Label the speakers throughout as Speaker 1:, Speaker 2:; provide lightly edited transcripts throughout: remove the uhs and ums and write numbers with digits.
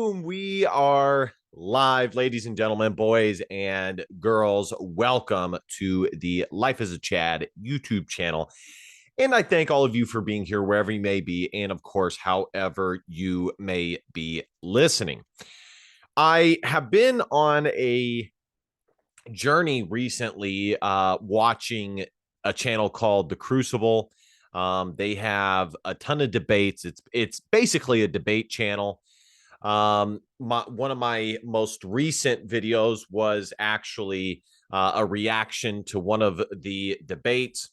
Speaker 1: Boom! We are live, ladies and gentlemen, boys and girls. Welcome to the Life as a Chad YouTube channel. And I thank all of you for being here wherever you may be, and of course, however you may be listening. I have been on a journey recently watching a channel called The Crucible. They have a ton of debates. It's basically a debate channel. One of my most recent videos was actually a reaction to one of the debates,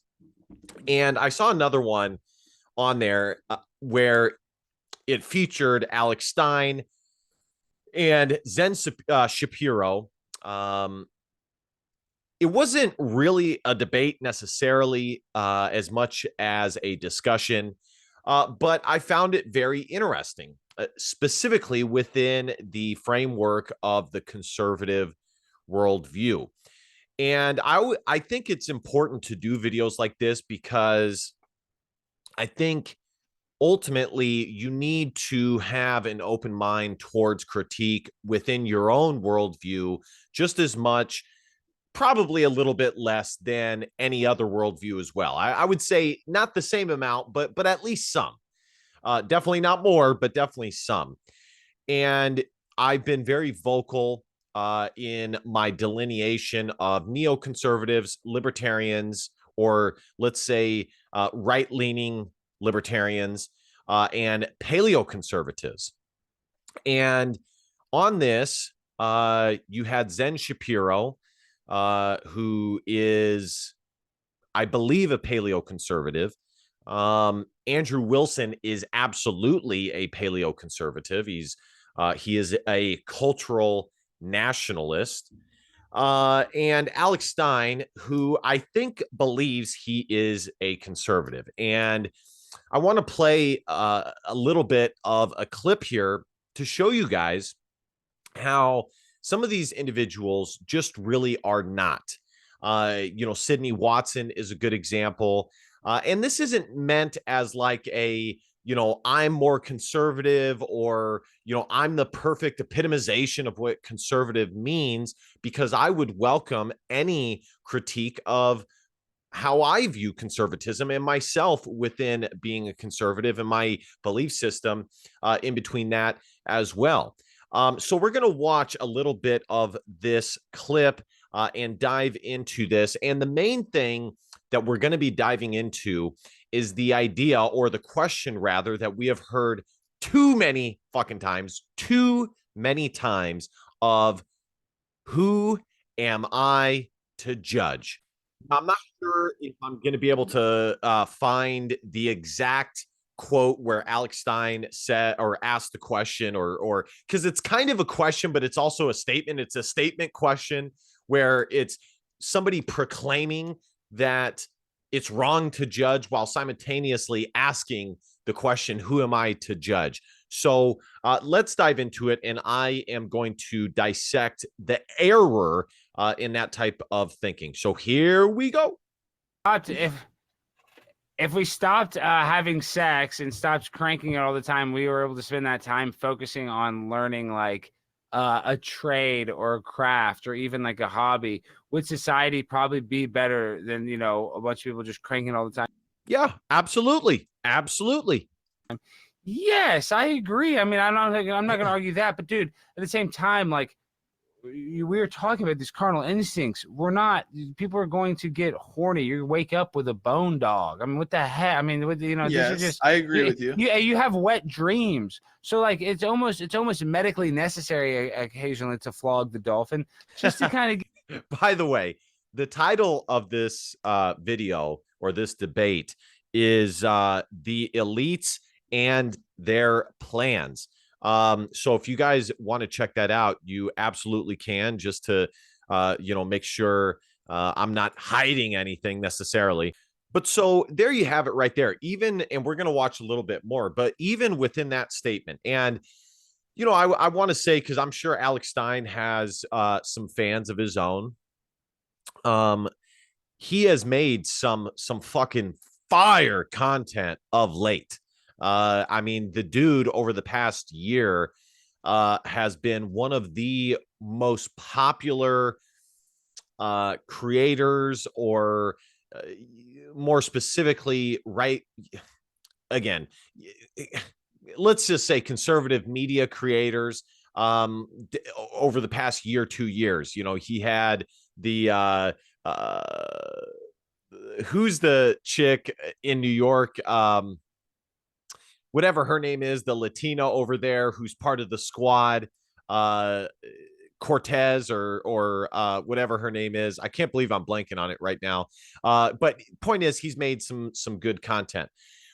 Speaker 1: and I saw another one on there where it featured Alex Stein and Zen Shapiro. It wasn't really a debate necessarily as much as a discussion, but I found it very interesting, specifically within the framework of the conservative worldview. And I think it's important to do videos like this because I think ultimately you need to have an open mind towards critique within your own worldview just as much, probably a little bit less than any other worldview as well. I would say not the same amount, but at least some. Definitely not more, but definitely some. And I've been very vocal in my delineation of neoconservatives, libertarians, or let's say right-leaning libertarians, and paleoconservatives. And on this, you had Zen Shapiro, who is, I believe, a paleoconservative. Andrew Wilson is absolutely a paleoconservative. He is a cultural nationalist. And Alex Stein, who I think believes he is a conservative. And I want to play a little bit of a clip here to show you guys how some of these individuals just really are not. Sidney Watson is a good example. And this isn't meant as like I'm more conservative, or, I'm the perfect epitomization of what conservative means, because I would welcome any critique of how I view conservatism and myself within being a conservative and my belief system in between that as well. So we're going to watch a little bit of this clip and dive into this. And the main thing that we're going to be diving into is the idea, or the question rather, that we have heard too many times of: who am I to judge? I'm not sure if I'm going to be able to find the exact quote where Alex Stein said or asked the question, or because it's kind of a question, but it's also a statement. It's a statement question where it's somebody proclaiming that it's wrong to judge while simultaneously asking the question, who am I to judge? So let's dive into it, and I am going to dissect the error in that type of thinking. So here we go.
Speaker 2: If we stopped having sex and stopped cranking it all the time, we were able to spend that time focusing on learning like a trade or a craft or even like a hobby, would society probably be better than, a bunch of people just cranking all the time?
Speaker 1: Yeah, absolutely. Absolutely.
Speaker 2: Yes, I agree. I mean, I'm not going to argue that, but dude, at the same time, like, we were talking about these carnal instincts. People are going to get horny. You wake up with a bone dog. I mean, what the heck? I mean,
Speaker 3: Yes,
Speaker 2: these are just,
Speaker 3: I agree with you.
Speaker 2: You have wet dreams. So like, it's almost medically necessary occasionally to flog the dolphin just to kind
Speaker 1: of. By the way, the title of this video, or this debate, is the elites and their plans. So if you guys want to check that out, you absolutely can, just to, make sure I'm not hiding anything necessarily. But so there you have it right there. And we're going to watch a little bit more, but even within that statement, and, I want to say, because I'm sure Alex Stein has some fans of his own. He has made some fucking fire content of late. I mean, the dude over the past year has been one of the most popular creators, or more specifically, right? Again, let's just say conservative media creators over the past year, 2 years. He had the who's the chick in New York, whatever her name is, the Latina over there who's part of the squad, Cortez or whatever her name is. I can't believe I'm blanking on it right now. But point is, he's made some good content.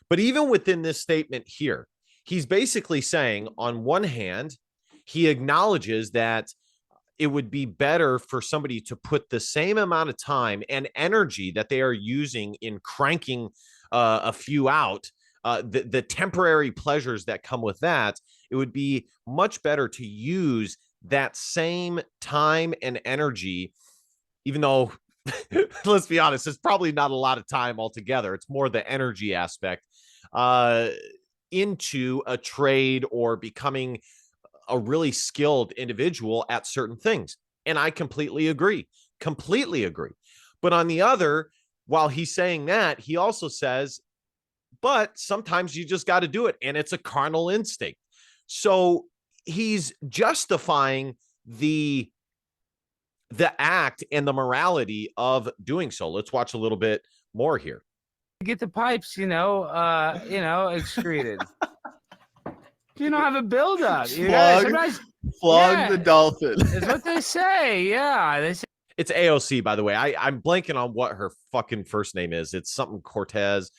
Speaker 1: But even within this statement here, he's basically saying, on one hand, he acknowledges that it would be better for somebody to put the same amount of time and energy that they are using in cranking a few out, the temporary pleasures that come with that. It would be much better to use that same time and energy, even though let's be honest, it's probably not a lot of time altogether. It's more the energy aspect, into a trade or becoming a really skilled individual at certain things. And I completely agree. But on the other, while he's saying that, he also says, but sometimes you just got to do it, and it's a carnal instinct. So he's justifying the act and the morality of doing so. Let's watch a little bit more here.
Speaker 2: Get the pipes, excreted. You don't have a buildup.
Speaker 3: Flog the dolphin.
Speaker 2: It's what they say. Yeah, they say.
Speaker 1: It's AOC, by the way. I'm blanking on what her fucking first name is. It's something Cortez,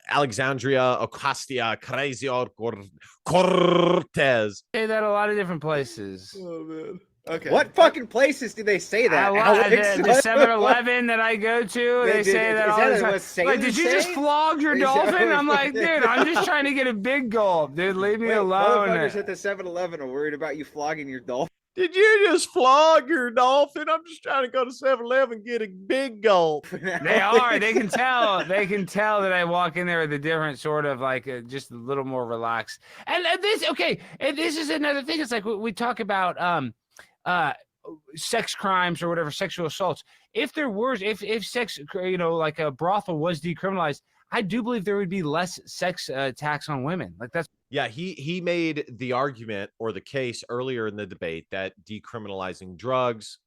Speaker 1: Alexandria Ocasio-Cortez.
Speaker 2: Say that a lot of different places.
Speaker 3: Oh man. Okay.
Speaker 4: What fucking places do they say that?
Speaker 2: The 7-Eleven that I go to, they say that all the time. Like, did you just flog your dolphin? I'm like, dude, I'm just trying to get a big gulp, dude. Leave me alone.
Speaker 4: Motherfuckers at the 7-Eleven are worried about you flogging your dolphin.
Speaker 1: Did you just flog your dolphin? I'm just trying to go to 7-Eleven and get a big gulp.
Speaker 2: They are. They can tell. They can tell that I walk in there with a different sort of just a little more relaxed. And this, okay. And this is another thing. It's like we talk about sex crimes or whatever, sexual assaults. If sex, like a brothel was decriminalized, I do believe there would be less sex attacks on women. Like that's.
Speaker 1: Yeah, he made the argument or the case earlier in the debate that decriminalizing drugs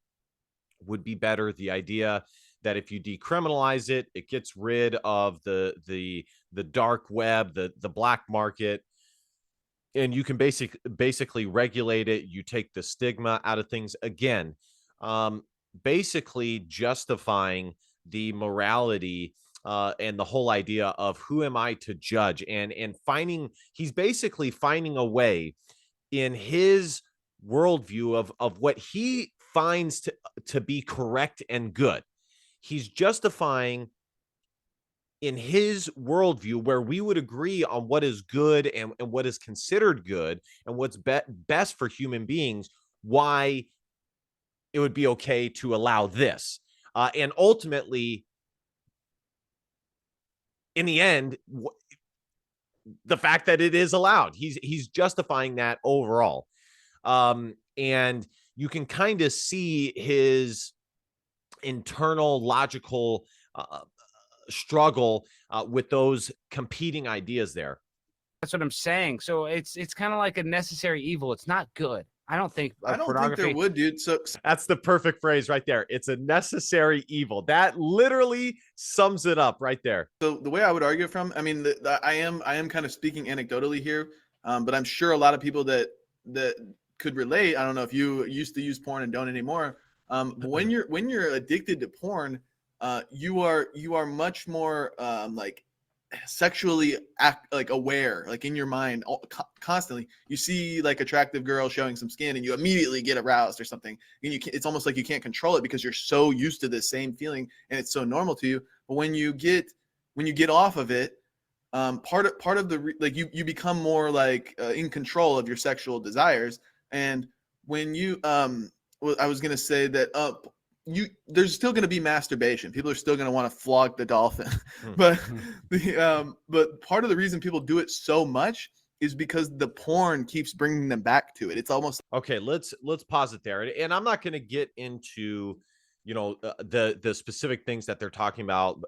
Speaker 1: would be better. The idea that if you decriminalize it, it gets rid of the dark web, the black market, and you can basically regulate it. You take the stigma out of things. Again, basically justifying the morality and the whole idea of who am I to judge, and he's basically finding a way in his worldview of what he finds to be correct and good. He's justifying in his worldview where we would agree on what is good and what is considered good and what's best for human beings, why it would be okay to allow this. And ultimately, in the end, the fact that it is allowed, he's justifying that overall. And you can kind of see his internal logical struggle with those competing ideas there.
Speaker 2: That's what I'm saying. So it's kind of like a necessary evil. It's not good. I don't think
Speaker 3: think there would, dude. So
Speaker 1: that's the perfect phrase right there. It's a necessary evil. That literally sums it up right there.
Speaker 3: So the way I would argue from, I mean, I am kind of speaking anecdotally here, but I'm sure a lot of people that could relate. I don't know if you used to use porn and don't anymore. But when you're addicted to porn, you are much more like sexually aware, like in your mind constantly. You see like attractive girl showing some skin and you immediately get aroused or something, and it's almost like you can't control it because you're so used to this same feeling and it's so normal to you. But when you get off of it, part of you become more like in control of your sexual desires. And when you I was gonna say that there's still going to be masturbation. People are still going to want to flog the dolphin, but part of the reason people do it so much is because the porn keeps bringing them back to it. It's almost
Speaker 1: Okay, let's pause it there. And I'm not going to get into, the specific things that they're talking about,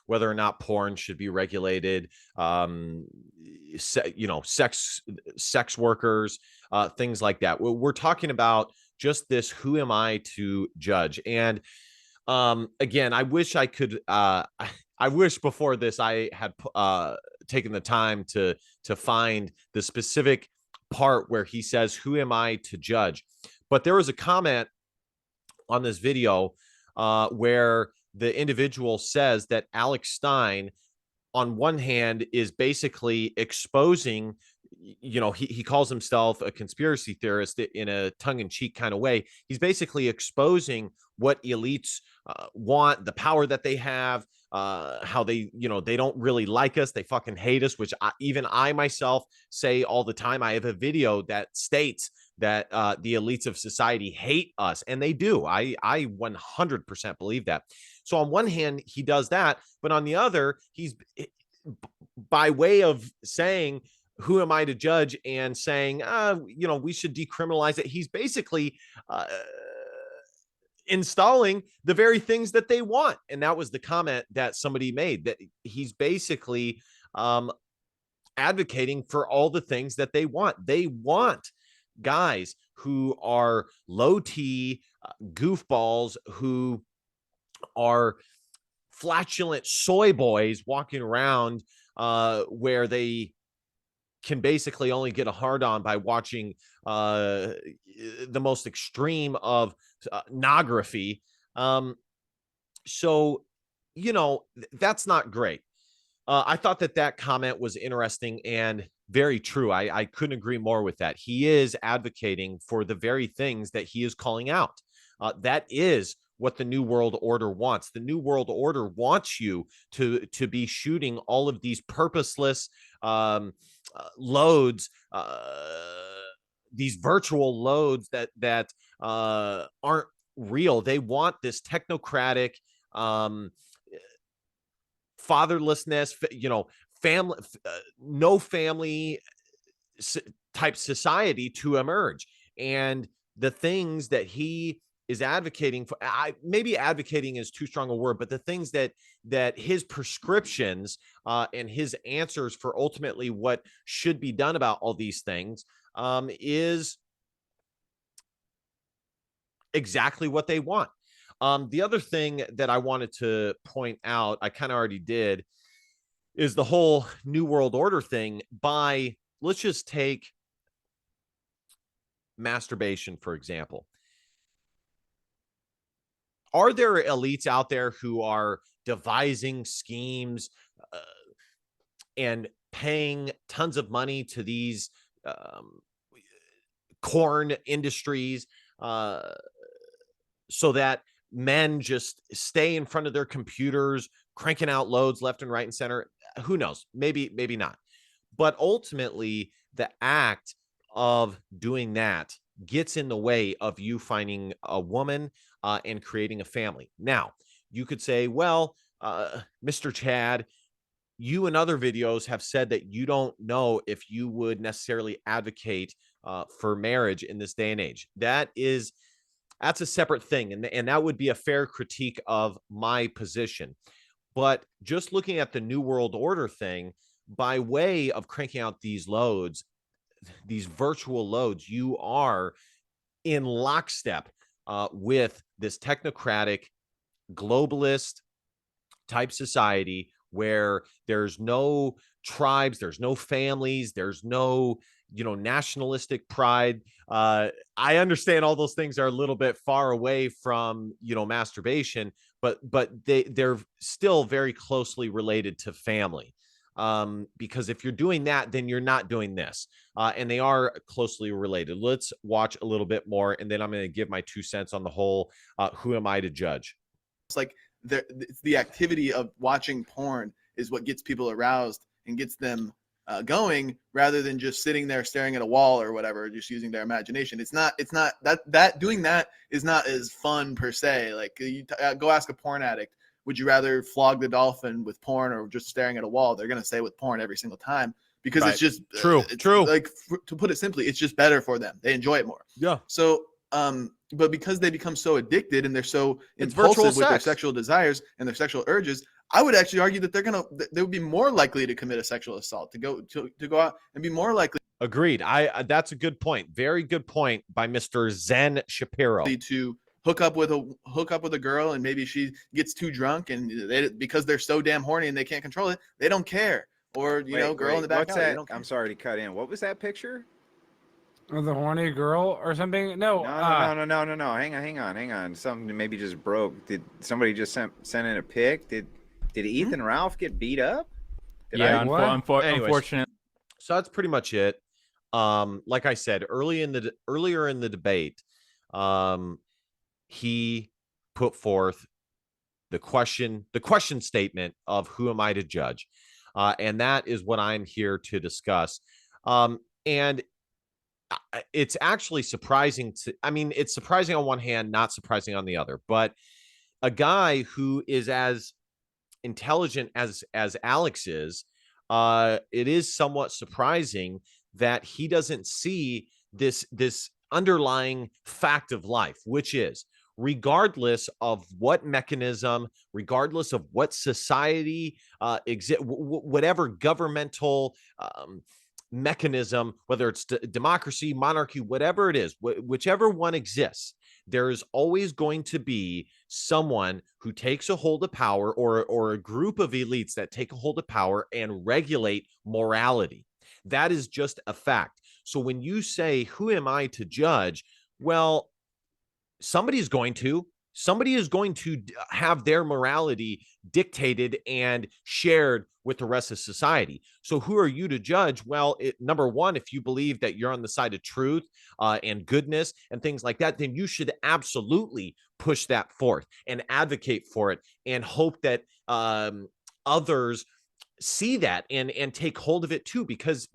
Speaker 1: whether or not porn should be regulated, sex workers, things like that. We're talking about just this, who am I to judge? And again, I wish I could I wish before this I had taken the time to find the specific part where he says, who am I to judge? But there was a comment on this video where the individual says that Alex Stein, on one hand, is basically exposing, he calls himself a conspiracy theorist in a tongue-in-cheek kind of way. He's basically exposing what elites want, the power that they have, how they, they don't really like us. They fucking hate us, which even I myself say all the time. I have a video that states that the elites of society hate us, and they do. I 100% believe that. So on one hand, he does that, but on the other, he's, by way of saying, who am I to judge, and saying, we should decriminalize it, he's basically installing the very things that they want. And that was the comment that somebody made, that he's basically advocating for all the things that they want. They want guys who are low T goofballs, who are flatulent soy boys walking around where they can basically only get a hard on by watching the most extreme of pornography. So, that's not great. I thought that comment was interesting and very true. I couldn't agree more with that. He is advocating for the very things that he is calling out. That is what the New World Order wants. The New World Order wants you to be shooting all of these purposeless loads, these virtual loads that aren't real. They want this technocratic, fatherlessness, family, no family type society to emerge. And the things that he is advocating for, maybe advocating is too strong a word, but the things that his prescriptions and his answers for ultimately what should be done about all these things is exactly what they want. The other thing that I wanted to point out, I kind of already did, is the whole New World Order thing. Let's just take masturbation, for example. Are there elites out there who are devising schemes and paying tons of money to these corn industries so that men just stay in front of their computers, cranking out loads left and right and center? Who knows? Maybe not. But ultimately, the act of doing that gets in the way of you finding a woman and creating a family. Now, you could say, well, Mr. Chad, you in other videos have said that you don't know if you would necessarily advocate for marriage in this day and age. That's a separate thing. And that would be a fair critique of my position. But just looking at the New World Order thing, by way of cranking out these loads, these virtual loads, you are in lockstep with this technocratic, globalist type society where there's no tribes, there's no families, there's no, nationalistic pride. I understand all those things are a little bit far away from, masturbation, but they're still very closely related to family. Because if you're doing that, then you're not doing this. And they are closely related. Let's watch a little bit more, and then I'm going to give my 2 cents on the whole, who am I to judge?
Speaker 3: it's like the activity of watching porn is what gets people aroused and gets them going, rather than just sitting there staring at a wall or whatever, just using their imagination. It's not that doing that is not as fun per se. Like go ask a porn addict, would you rather flog the dolphin with porn or just staring at a wall? They're going to say with porn every single time, because
Speaker 1: Right.
Speaker 3: it's just
Speaker 1: True.
Speaker 3: Like to put it simply, it's just better for them. They enjoy it more.
Speaker 1: Yeah.
Speaker 3: So, but because they become so addicted and they're so
Speaker 1: It's virtual
Speaker 3: impulsive with their
Speaker 1: sex.
Speaker 3: sexual desires and their sexual urges, I would actually argue that they would be more likely to commit a sexual assault, to go out and be more likely.
Speaker 1: Agreed. That's a good point. Very good point by Mr. Zen Shapiro.
Speaker 3: To hook up with a girl, and maybe she gets too drunk, and because they're so damn horny and they can't control it, they don't care. Or girl in the back
Speaker 4: What's
Speaker 3: alley,
Speaker 4: that?
Speaker 3: they don't care.
Speaker 4: I'm sorry to cut in. What was that picture?
Speaker 2: Or the horny girl or something? No.
Speaker 4: No. Hang on. Something maybe just broke. Did somebody just send in a pic? Did Ethan Ralph get beat up?
Speaker 5: Unfortunately.
Speaker 1: So that's pretty much it. Like I said earlier in the debate, he put forth the question statement of who am I to judge, and that is what I'm here to discuss. And it's actually surprising it's surprising on one hand, not surprising on the other. But a guy who is as intelligent as Alex is, it is somewhat surprising that he doesn't see this underlying fact of life, which is, regardless of what mechanism, regardless of what society whatever governmental mechanism, whether it's democracy, monarchy, whatever it is, whichever one exists, there is always going to be someone who takes a hold of power, or a group of elites that take a hold of power and regulate morality. That is just a fact. So when you say, who am I to judge? Well, somebody is going to have their morality dictated and shared with the rest of society. So who are you to judge? Well, number one, if you believe that you're on the side of truth and goodness and things like that, then you should absolutely push that forth and advocate for it, and hope that others see that and take hold of it too, because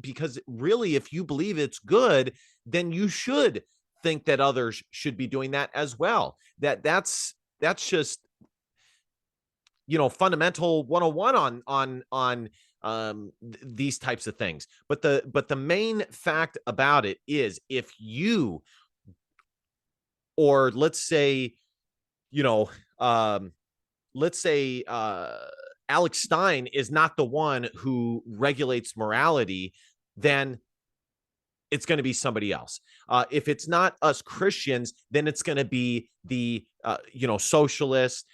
Speaker 1: really, if you believe it's good, then you should think that others should be doing that as well. That's just fundamental 101 on these types of things. But the main fact about it is, if you, or let's say Alex Stein is not the one who regulates morality, then it's going to be somebody else. If it's not us Christians, then it's going to be the socialist,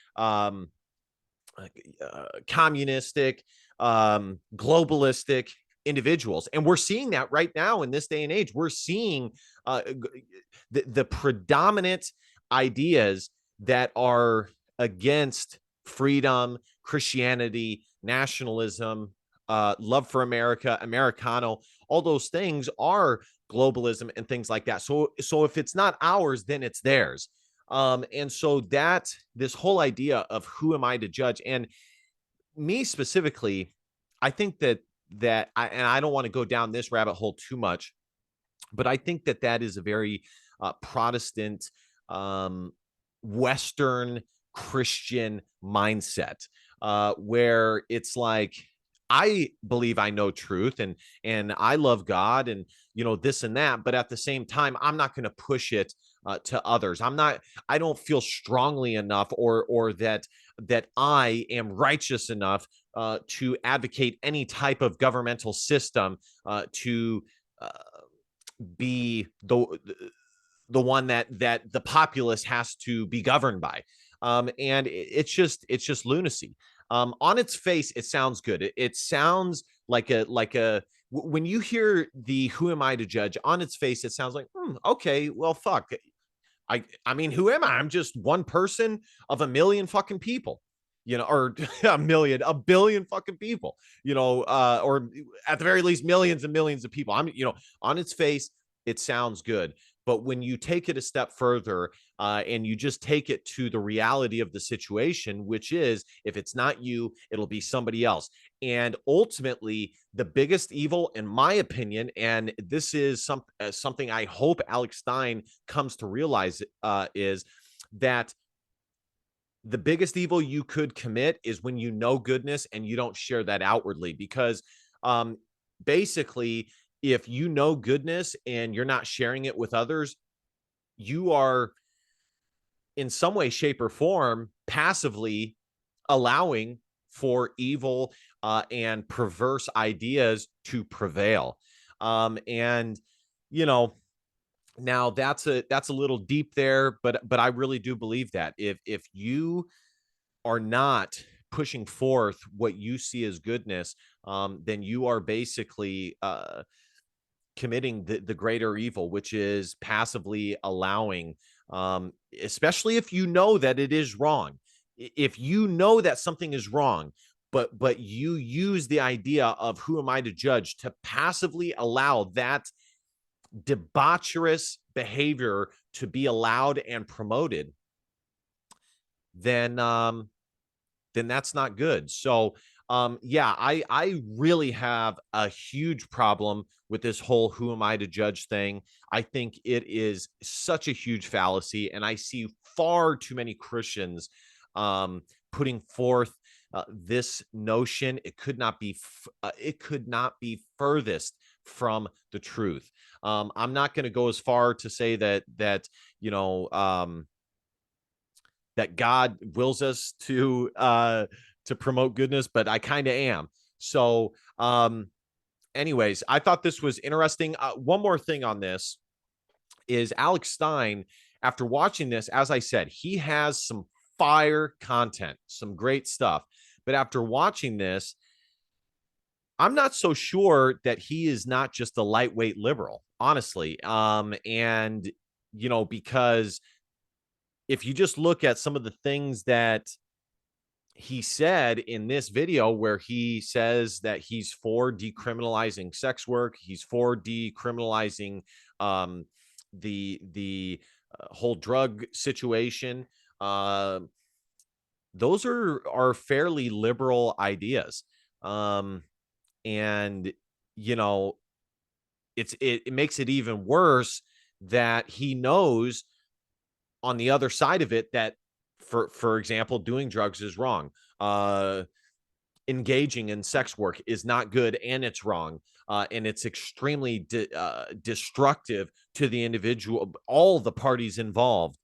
Speaker 1: communistic, globalistic individuals. And we're seeing that right now in this day and age. We're seeing the predominant ideas that are against freedom, Christianity, nationalism, love for America, Americano, all those things are globalism and things like that. So if it's not ours, then it's theirs. And so that this whole idea of who am I to judge, and me specifically, I think that I don't want to go down this rabbit hole too much, but I think that is a very Protestant, Western Christian mindset, where it's like, I believe I know truth and I love God and this and that, but at the same time, I'm not going to push it to others. I don't feel strongly enough or that I am righteous enough to advocate any type of governmental system to be the one that the populace has to be governed by. And it's just lunacy. On its face, it sounds good. It sounds like a when you hear the who am I to judge, on its face, it sounds like, okay, well, fuck. I mean, who am I? I'm just one person of a million fucking people, or a billion fucking people, or at the very least, millions and millions of people. On its face, it sounds good. But when you take it a step further and you just take it to the reality of the situation, which is, if it's not you, it'll be somebody else. And ultimately, the biggest evil, in my opinion, and this is something I hope Alex Stein comes to realize, is that the biggest evil you could commit is when you know goodness and you don't share that outwardly. Because basically, if you know goodness and you're not sharing it with others, you are in some way, shape, or form passively allowing for evil and perverse ideas to prevail. And you know, now that's a little deep there, but I really do believe that if you are not pushing forth what you see as goodness, then you are basically committing the greater evil, which is passively allowing, especially if you know that it is wrong. If you know that something is wrong, but you use the idea of who am I to judge to passively allow that debaucherous behavior to be allowed and promoted, then that's not good. So yeah, I really have a huge problem with this whole who am I to judge thing. I think it is such a huge fallacy, and I see far too many Christians putting forth this notion. It could not be furthest from the truth. I'm not going to go as far to say that you know that God wills us to promote goodness, but I kind of am. So, anyways, I thought this was interesting. One more thing on this is Alex Stein. After watching this, as I said, he has some fire content, some great stuff. But after watching this, I'm not so sure that he is not just a lightweight liberal, honestly. And you know, because if you just look at some of the things that he said in this video, where he says that he's for decriminalizing sex work, he's for decriminalizing the whole drug situation, those are fairly liberal ideas. And you know, it makes it even worse that he knows on the other side of it that, for example, doing drugs is wrong. Engaging in sex work is not good, and it's wrong. And it's extremely destructive to the individual, all the parties involved.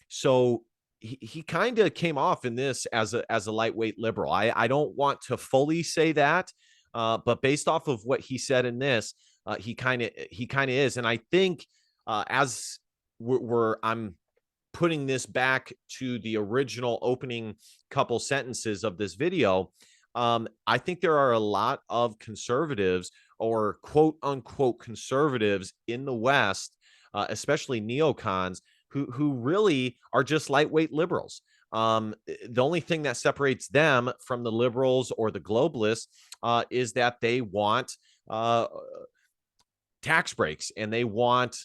Speaker 1: So he kind of came off in this as a lightweight liberal. I don't want to fully say that, but based off of what he said in this, he kind of is. And I think as I'm putting this back to the original opening couple sentences of this video, I think there are a lot of conservatives, or quote unquote conservatives in the West, especially neocons, who really are just lightweight liberals. The only thing that separates them from the liberals or the globalists is that they want tax breaks, and they want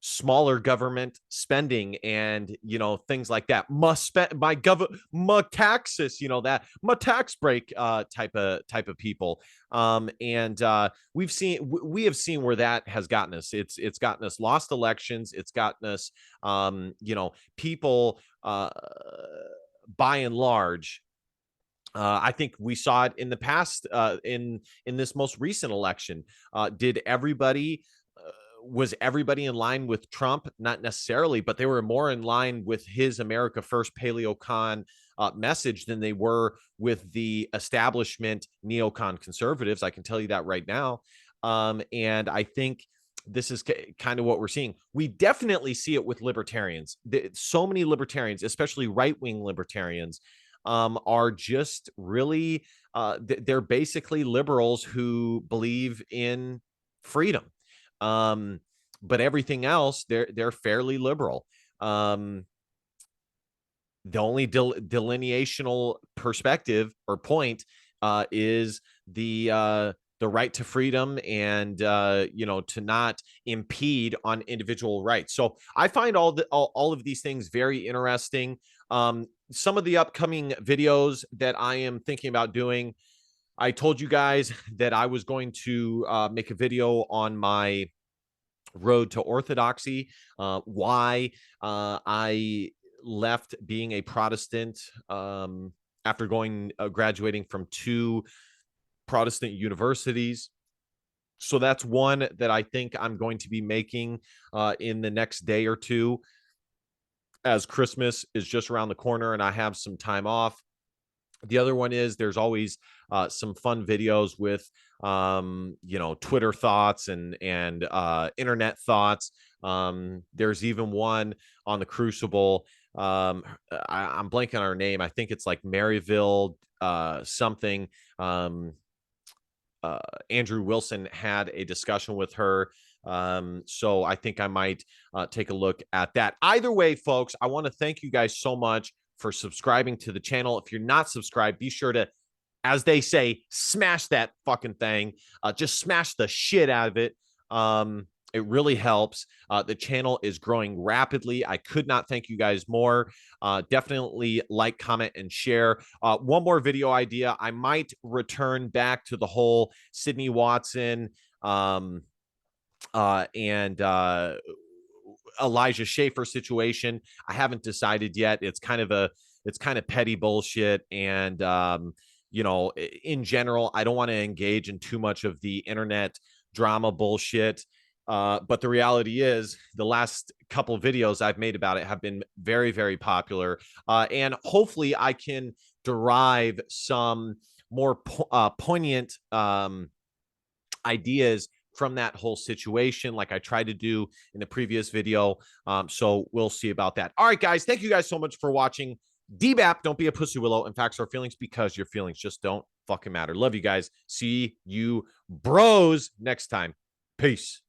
Speaker 1: smaller government spending, and you know, things like that. Must spend my taxes, you know, that my tax break type of people. And we have seen where that has gotten us. It's gotten us lost elections. It's gotten us you know, people by and large. I think we saw it in the past, in this most recent election. Was everybody in line with Trump? Not necessarily, but they were more in line with his America First paleocon message than they were with the establishment neocon conservatives. I can tell you that right now. And I think this is kind of what we're seeing. We definitely see it with libertarians. So many libertarians, especially right-wing libertarians, are just really, they're basically liberals who believe in freedom. But everything else, they're fairly liberal. The only delineational perspective or point is the right to freedom, and you know, to not impede on individual rights. So I find all of these things very interesting. Some of the upcoming videos that I am thinking about doing, I told you guys that I was going to make a video on my road to orthodoxy, why I left being a Protestant after graduating from 2 Protestant universities. So that's one that I think I'm going to be making in the next day or two, as Christmas is just around the corner and I have some time off. The other one is there's always some fun videos with, Twitter thoughts and internet thoughts. There's even one on the Crucible. I'm blanking on her name. I think it's like Maryville something. Andrew Wilson had a discussion with her. So I think I might take a look at that. Either way, folks, I want to thank you guys so much for subscribing to the channel. If you're not subscribed, be sure to, as they say, smash that fucking thing. Just smash the shit out of it. It really helps. The channel is growing rapidly. I could not thank you guys more. Definitely like, comment, and share. One more video idea. I might return back to the whole Sydney Watson and Elijah Schaefer situation. I haven't decided yet. It's kind of petty bullshit. And, in general, I don't want to engage in too much of the internet drama bullshit. But the reality is the last couple of videos I've made about it have been very, very popular. And hopefully I can derive some more poignant ideas from that whole situation, like I tried to do in the previous video. So we'll see about that. All right, guys. Thank you guys so much for watching. DBAP, don't be a pussy willow, and facts are feelings, because your feelings just don't fucking matter. Love you guys. See you bros next time. Peace.